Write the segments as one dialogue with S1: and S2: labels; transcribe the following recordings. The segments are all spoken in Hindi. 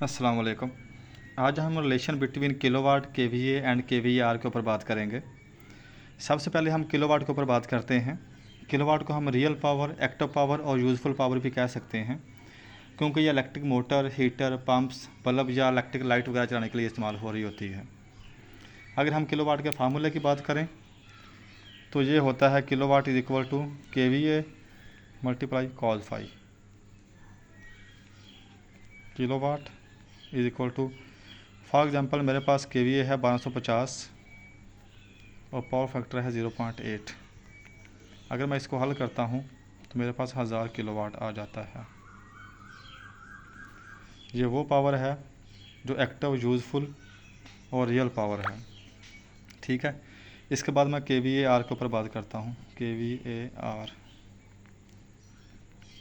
S1: अस्सलाम वालेकुम। आज हम relation between kilowatt KVA and KVR के ऊपर बात करेंगे। सबसे पहले हम किलोवाट के ऊपर बात करते हैं। किलोवाट को हम रियल पावर, एक्टिव पावर और यूज़फुल पावर भी कह सकते हैं, क्योंकि ये electric motor, heater, pumps, bulb या इलेक्ट्रिक लाइट वगैरह चलाने के लिए इस्तेमाल हो रही होती है। अगर हम किलोवाट के फार्मूले की बात करें तो ये होता है kilowatt is equal to KVA multiply cos phi. Kilowatt is equal to, for example मेरे पास केवीए है 1250 और पावर फैक्टर है 0.8। अगर मैं इसको हल करता हूँ तो मेरे पास 1000 किलोवाट आ जाता है। ये वो पावर है जो एक्टिव, यूज़फुल और रियल पावर है। ठीक है। इसके बाद मैं केवीआर के ऊपर बात करता हूँ। KVR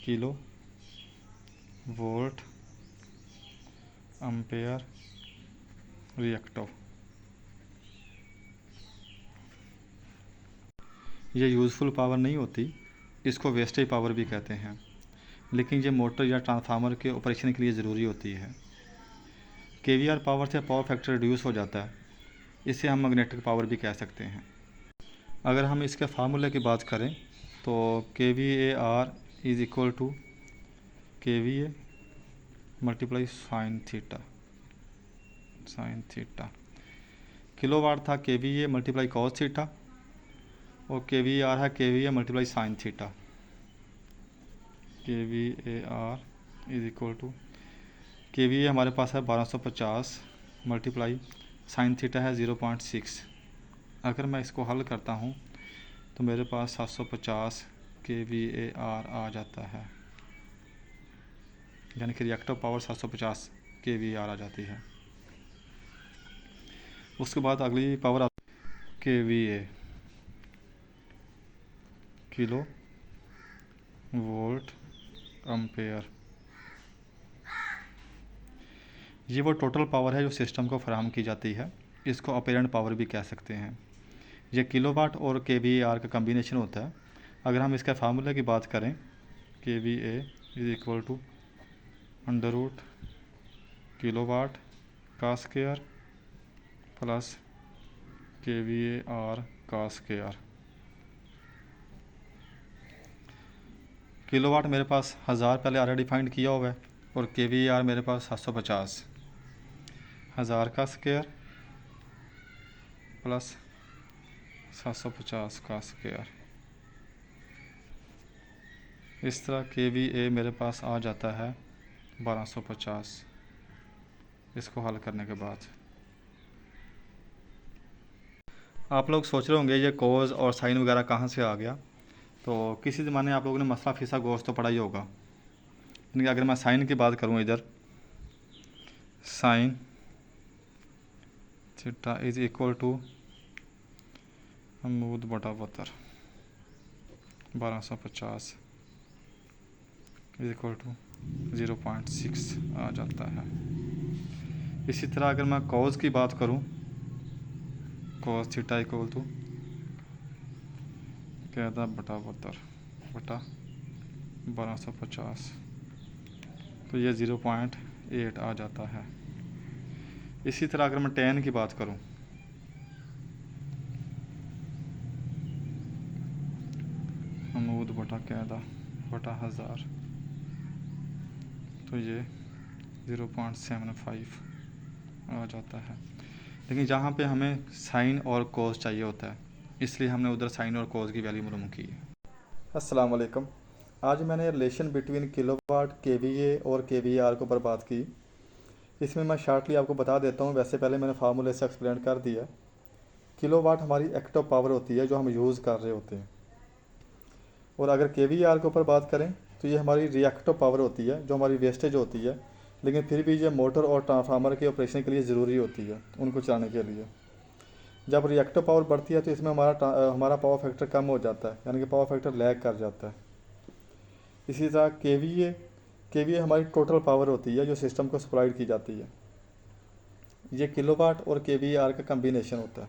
S1: kilo volt ampere reactive. ये यूज़फुल पावर नहीं होती, इसको वेस्टेज पावर भी कहते हैं, लेकिन ये मोटर या ट्रांसफार्मर के ऑपरेशन के लिए ज़रूरी होती है। केवीआर पावर से पावर फैक्टर रिड्यूस हो जाता है, इसे हम मैग्नेटिक पावर भी कह सकते हैं। अगर हम इसके फार्मूले की बात करें तो KVR is equal to KVA multiply sine theta. Kilowatt था केवीए मल्टीप्लाई कॉस थीटा और केवीआर है KVA multiply sine theta. KVR is equal to, KVA हमारे पास है 1250 मल्टीप्लाई साइन थीटा है 0.6। अगर मैं इसको हल करता हूँ तो मेरे पास 750 केवीआर आ जाता है, यानी कि रिएक्टिव पावर 750 केवीआर आ जाती है। उसके बाद अगली power KVA kilo volt ampere. ये वो टोटल पावर है जो सिस्टम को फराहम की जाती है, इसको अपेरेंट पावर भी कह सकते हैं। ये किलोवाट और केवीआर का कम्बिनेशन होता है। अगर हम इसके फार्मूले की बात करें, KVA is equal to under root kilowatt का स्क्वायर प्लस केवीआर का स्क्वायर। किलोवाट मेरे पास 1000 पहले ऑलरेडी फाइंड किया हुआ है और केवीआर मेरे पास 750। 1000 का स्क्वायर प्लस 750 का स्क्वायर। इस तरह केवीए मेरे पास आ जाता है 1250 इसको हल करने के बाद। आप लोग सोच रहे होंगे ये कोज और साइन वगैरह कहाँ से आ गया। तो किसी ज़माने आप लोगों ने मसला फीसा गोश्त तो पढ़ा ही होगा। यानी कि अगर मैं साइन की बात करूँ, इधर sine theta is equal to अमूद बटा बतर 1250 इज इक्वल टू 0.6 आ जाता है। इसी तरह अगर मैं कॉज की बात करूं, कॉस थीटा इक्वल टू कहता बटा बतर बटा 1250, तो ये 0.8 आ जाता है। इसी तरह अगर मैं टेन की बात करूं, अमूद बटा कहता बटा 1000, तो ये 0.75 आ जाता है। लेकिन जहाँ पे हमें साइन और कोस चाहिए होता है, इसलिए हमने उधर साइन और कोस की वैल्यू मालूम की है। अस्सलाम वालेकुम। आज मैंने रिलेशन बिटवीन किलोवाट, केवीए और केवीआर के ऊपर बात की। इसमें मैं शार्टली आपको बता देता हूँ, वैसे पहले मैंने फार्मूले से एक्सप्लेन कर दिया। किलोवाट हमारी एक्टिव पावर होती है जो हम यूज़ कर रहे होते हैं, और अगर केवीआर के ऊपर बात करें तो ये हमारी रिएक्टिव पावर होती है जो हमारी वेस्टेज होती है, लेकिन फिर भी ये मोटर और ट्रांसफार्मर के ऑपरेशन के लिए ज़रूरी होती है, उनको चलाने के लिए। जब रिएक्टिव पावर बढ़ती है तो इसमें हमारा पावर फैक्टर कम हो जाता है, यानी कि पावर फैक्टर लैग कर जाता है। इसी तरह केवीए हमारी टोटल पावर होती है जो सिस्टम को सप्लाइड की जाती है। ये किलोवाट और केवीआर का कम्बिनेशन होता है।